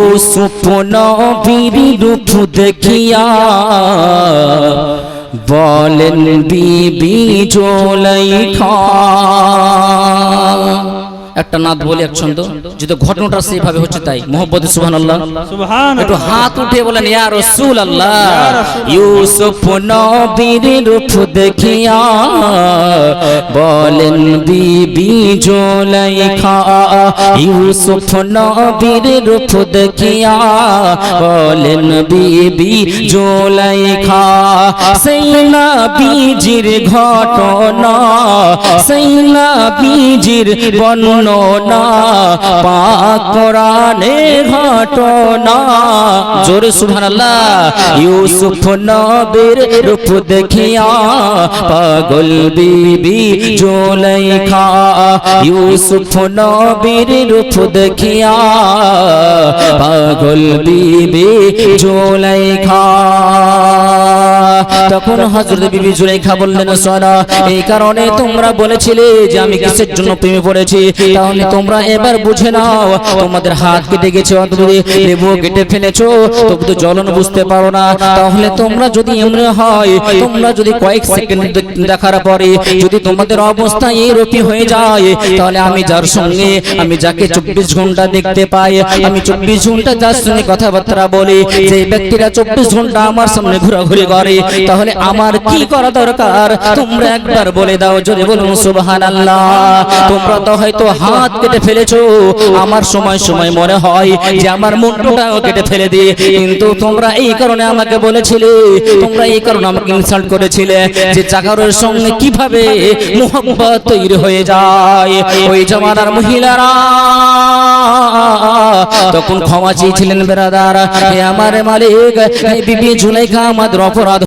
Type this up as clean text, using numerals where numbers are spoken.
ইউসুফ নবীর রূপ দেখিয়া বলেন বিবি জুলাইখা। একটা নাত বলি এক ছন্দ, যদি ঘটনাটা সেইভাবে হচ্ছে তাই মুহাম্মদ সুবহানাল্লাহ সুবহানাল্লাহ, একটু হাত উঠে বলেন ইয়া রাসূলুল্লাহ। ইউসুফ নবীর রূপ দেখিয়া বলেন বিবি জুলাইখা। ইউসুফ নবীর রূপ দেখিয়া বলেন বিবি জুলাইখা। সেই নবীজির ঘটনা, সেই নবীজির বর্ণনা পাক কোরআনে ঘটনা। জোরে সুবহানাল্লাহ। ইউসুফ নবীর রূপ দেখিয়া পাগল বিবি জুলাইখা। ইউসুফ নবীর রূপ দেখিয়া পাগল বিবি জুলাইখা। তখন হযরত বিবি জুলাইখা বললেন, শোনো, এই কারণে তোমরা বলেছিলে যে আমি কিসের জন্য প্রেমে পড়েছি, তাহলে তোমরা এবার বুঝে নাও। তোমাদের হাত কেটে গেছে, লেবু কেটে ফেলেছো, তবু তো জ্বলন বুঝতে পারো না। তাহলে তোমরা যদি এমন হয়, তোমরা যদি কয়েক সেকেন্ড দেখার পরে যদি তোমাদের অবস্থা এইরকম হয়ে যায়, তাহলে আমি যার সঙ্গে, আমি যাকে 24 ঘন্টা দেখতে পাই, আমি 24 ঘন্টা যার সঙ্গে কথাবার্তা বলি, যে ব্যক্তিরা 24 ঘন্টা আমার সামনে ঘোরাঘুরি করে, তাহলে আমার কি করা দরকার তোমরা একবার বলে দাও। জোরে বলুন সুবহানাল্লাহ। তোমরা তো হয়তো হাত কেটে ফেলেছো, আমার সময় সময় মনে হয় যে আমার মুন্ডটাও কেটে ফেলে দিয়ে, কিন্তু তোমরা এই কারণে আমাকে বলেছিলে, তোমরা এই কারণে আমাকে ইনসাল্ট করেছিলে যে জাকারের সঙ্গে কিভাবে মুহাব্বত তৈরি হয়ে যায়। ওই জামানার মহিলারা তখন ক্ষমা চেয়েছিলেন, বেরাদার, হে আমার মালিক, বিবি জুলাইখা আমাদের অপরাধ